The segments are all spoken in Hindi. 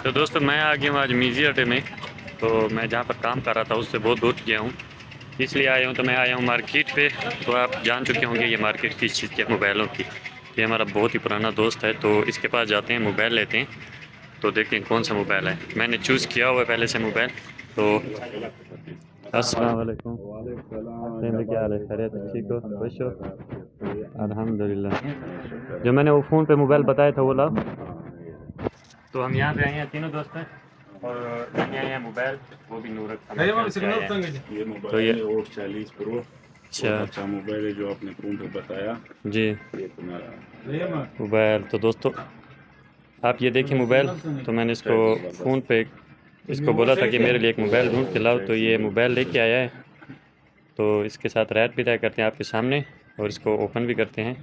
तो दोस्तों मैं आ गया हूँ आज मीज़ी अड्डे में। तो मैं जहाँ पर काम कर रहा था उससे बहुत दूर गया हूँ, इसलिए आया हूँ। तो मैं आया हूँ मार्केट पे। तो आप जान चुके होंगे ये मार्केट किस चीज़ की है, मोबाइलों की। ये हमारा बहुत ही पुराना दोस्त है, तो इसके पास जाते हैं, मोबाइल लेते हैं। तो देखते हैं कौन सा मोबाइल है। मैंने चूज़ किया हुआ है पहले से मोबाइल। तो अस्सलाम वालेकुम। फैमिली क्या हाल है? खैरियत? ठीक हो? खुश हो? अल्हम्दुलिल्लाह। जो मैंने वो फ़ोन पे मोबाइल बताया था वो लाओ। तो हम यहाँ पे आए हैं, तीनों दोस्त हैं, और लेके आए हैं मोबाइल, वो भी नूरत का मोबाइल से आया है। ये तो मोबाइल ये है और 40 प्रो। अच्छा बहुत अच्छा मोबाइल है जो आपने फोन पे बताया। जी ये तुम्हारा मोबाइल। तो दोस्तों आप ये देखिए मोबाइल। तो मैंने इसको फ़ोन पे इसको बोला था कि मेरे लिए एक मोबाइल ढूंढ के लाओ, तो ये मोबाइल लेके आया है। तो इसके साथ रेट भी तय करते हैं आपके सामने, और इसको ओपन भी करते हैं।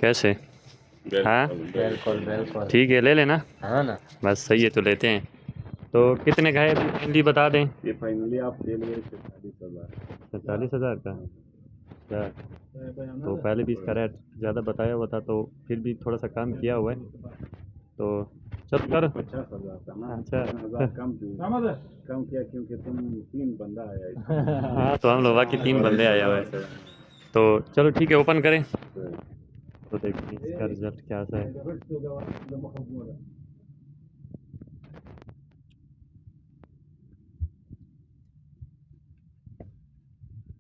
कैसे? हाँ बिल्कुल बिल्कुल। ठीक है, ले लेना। हाँ ना। बस सही है, तो लेते हैं। तो कितने का है जल्दी बता दें। ये फाइनली आप दे रहे 40,000। 47,000 का? अच्छा, तो पहले भी इसका रेट ज़्यादा बताया हुआ था, तो फिर भी थोड़ा सा कम किया हुआ है। तो चल कर 50,000 का ना। अच्छा 10,000 कम किया क्योंकि तुम 3 बंदा आया इसमें। हाँ, तो हम लोग बाकी 3 बंदे आए हुए हैं। तो चलो ठीक है, ओपन करें। तो देखते हैं इसका रिजल्ट क्या सा है।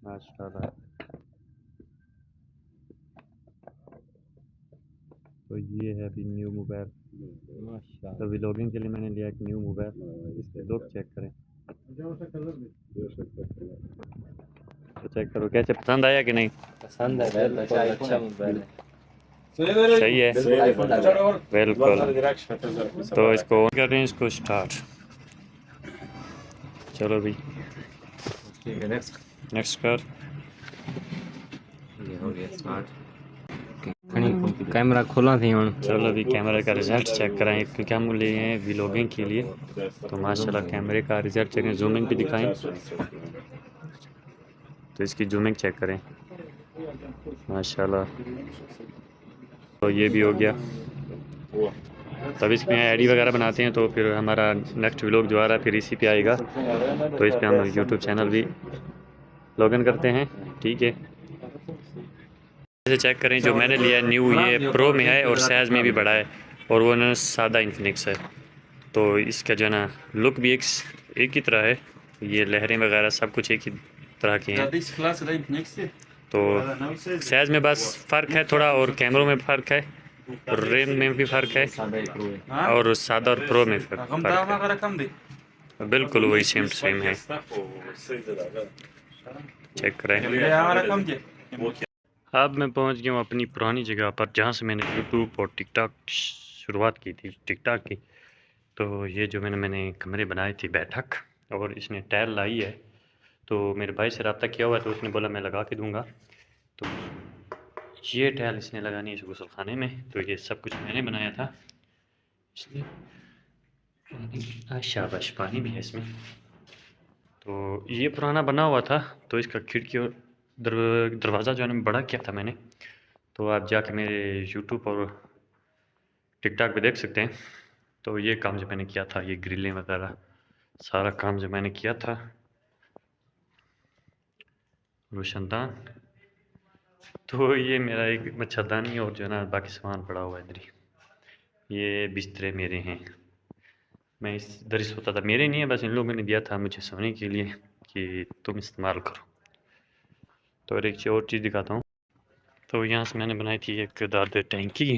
माशाल्लाह। तो ये है अभी न्यू मोबाइल। माशाल्लाह। तो व्लॉगिंग के लिए मैंने लिया एक न्यू मोबाइल। इसके लुक चेक करें। तो चेक करो कैसे, पसंद आया कि नहीं? पसंद है, बिल्कुल अच्छा मोबाइल है। सही है, बिल्कुल आईफोन लग रहा है। बिल्कुल। तो इसको ऑन कर रहे हैं, इसको स्टार्ट। चलो भाई ठीक है, नेक्स्ट। नेक्स्ट कर। ये हो गया स्मार्ट। कैमरा खोला थी हुन। चलो अभी कैमरे का रिजल्ट चेक कराएं, क्योंकि हम लिए हैं व्लॉगिंग के लिए। तो माशाल्लाह कैमरे का रिजल्ट चेक करें, जूमिंग भी दिखाएं। तो इसकी जूमिंग चेक करें, माशाल्लाह। तो ये भी हो गया। तब इसमें आईडी वगैरह बनाते हैं, तो फिर हमारा नेक्स्ट व्लॉग जो आ रहा है फिर इसी पे आएगा। तो इस पे हम यूट्यूब चैनल भी लॉगिन करते हैं, ठीक है। जैसे चेक करें, जो मैंने लिया है न्यू, ये प्रो में है और साइज़ में भी बड़ा है, और वो ना सादा इन्फिनिक्स है। तो इसका जो है ना लुक भी एक ही तरह है। ये लहरें वगैरह सब कुछ एक ही तरह की हैं। तो साइज़ में बस फ़र्क है थोड़ा, और कैमरों में फ़र्क है, और रैम में भी फ़र्क है, और सादा और प्रो में फ़र्क है। बिल्कुल वही सेम सेम है। चेक करें। अब मैं पहुंच गया हूँ अपनी पुरानी जगह पर, जहाँ से मैंने यूट्यूब और टिकटॉक शुरुआत की थी, टिकटॉक की। तो ये जो मैंने कमरे बनाए थे बैठक, और इसने टाइल लाई है। तो मेरे भाई से रब्ता किया हुआ है, तो उसने बोला मैं लगा के दूंगा। तो ये टाइल इसने लगानी है इस गुसल खाने में। तो ये सब कुछ मैंने बनाया था, इसलिए शाबाश, पानी भी है इसमें। तो ये पुराना बना हुआ था, तो इसका खिड़की और दरवाज़ा जो है ना बड़ा किया था मैंने। तो आप जाके मेरे यूट्यूब और टिकटॉक पे देख सकते हैं। तो ये काम जो मैंने किया था, ये ग्रिलें वगैरह सारा काम जो मैंने किया था। रोशनदान, तो ये मेरा एक मच्छरदानी, और जो है ना बाकी सामान पड़ा हुआ है इधर ही। ये बिस्तरे मेरे हैं, मैं इस इधर ही सोता था। मेरे नहीं है, बस इन लोगों ने दिया था मुझे सोने के लिए कि तुम इस्तेमाल करो। तो और एक और चीज़ दिखाता हूँ। तो यहाँ से मैंने बनाई थी एक दाद टैंकी।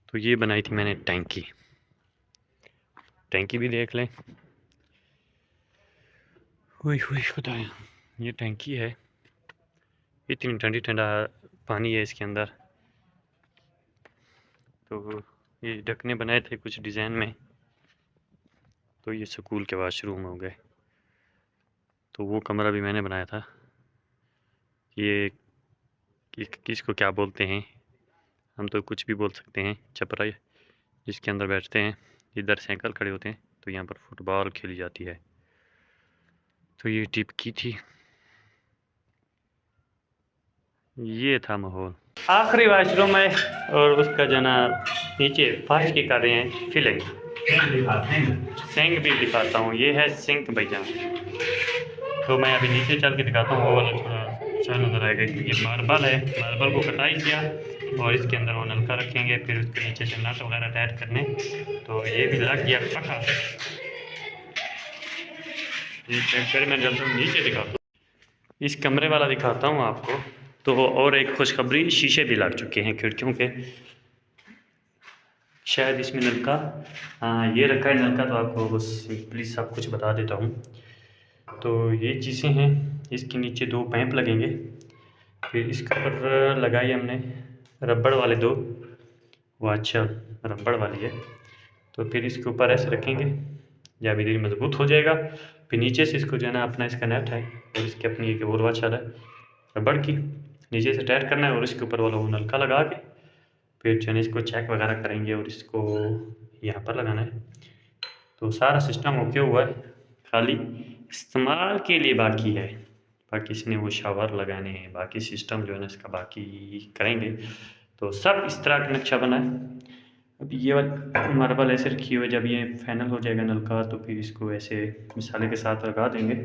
तो ये बनाई थी मैंने टैंकी, टैंकी भी देख लें। हुई हुई खुदाया, ये टैंकी है। इतनी ठंडी ठंडा पानी है इसके अंदर। तो ये ढकने बनाए थे कुछ डिज़ाइन में। तो ये स्कूल के वाशरूम हो गए। तो वो कमरा भी मैंने बनाया था। ये किसको क्या बोलते हैं, हम तो कुछ भी बोल सकते हैं, छपरा, जिसके अंदर बैठते हैं। इधर साइकिल खड़े होते हैं, तो यहाँ पर फुटबॉल खेली जाती है। तो ये टिप की थी, ये था माहौल। आखिरी वाशरूम है, और उसका जो ना नीचे फर्श की कर रहे हैं फिलिंग। सिंक भी दिखाता हूँ, ये है सिंक भैया। तो मैं अभी नीचे चल के दिखाता हूँ, वो वाला थोड़ा अच्छा नज़र आएगा कि ये मार्बल है। मार्बल को कटाई किया और इसके अंदर वो नलका रखेंगे, फिर उसके नीचे से नट वगैरह अटैच करने। तो ये भी लग गया पक्का। ये चेक करें, मैं जल्द नीचे दिखाता हूँ, इस कमरे वाला दिखाता हूँ आपको। तो और एक खुशखबरी, शीशे भी लग चुके हैं खिड़कियों के। शायद इसमें नलका, हाँ ये रखा है नलका, तो आपको बस सिंपली सब कुछ बता देता हूँ। तो ये चीज़ें हैं, इसके नीचे 2 पाइप लगेंगे, फिर इसके ऊपर लगाई हमने रबड़ वाले 2, वो अच्छा रबड़ वाली है। तो फिर इसके ऊपर ऐसे रखेंगे, या धीरे मजबूत हो जाएगा। फिर नीचे से इसको जो है ना अपना इसका नेट है और इसकी अपनी एक और वाचा है रबड़ की, नीचे से टाइट करना है और इसके ऊपर वाला वो नलका लगा के फिर जो है ना इसको चेक वगैरह करेंगे और इसको यहाँ पर लगाना है। तो सारा सिस्टम ओके हुआ है, खाली इस्तेमाल के लिए बाकी है। बाकी इसने वो शावर लगाने हैं, बाकी सिस्टम जो है ना इसका बाकी करेंगे। तो सब इस तरह का नक्शा बना है। अब ये वाली मार्बल ऐसे रखी हुई है, जब ये फाइनल हो जाएगा नलका तो फिर इसको ऐसे मिसाले के साथ लगा देंगे।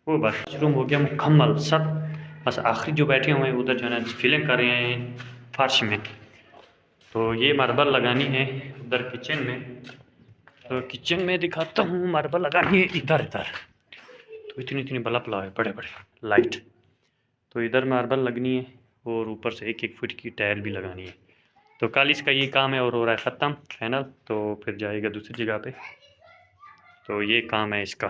वो बाथरूम हो गया मुकम्मल सब। बस आखिरी जो बैठे हुए हैं उधर जो है ना फिलिंग कर रहे हैं फर्श में। तो ये मार्बल लगानी है उधर किचन में। तो किचन में दिखाता हूँ, मार्बल लगानी है इधर इधर। तो इतनी इतनी बल्ब लगाए बड़े बड़े लाइट। तो इधर मार्बल लगनी है और ऊपर से 1-1 फुट की टाइल भी लगानी है। तो कल इसका ये काम है और हो रहा है ख़त्म फाइनल। तो फिर जाएगा दूसरी जगह पे। तो ये काम है इसका।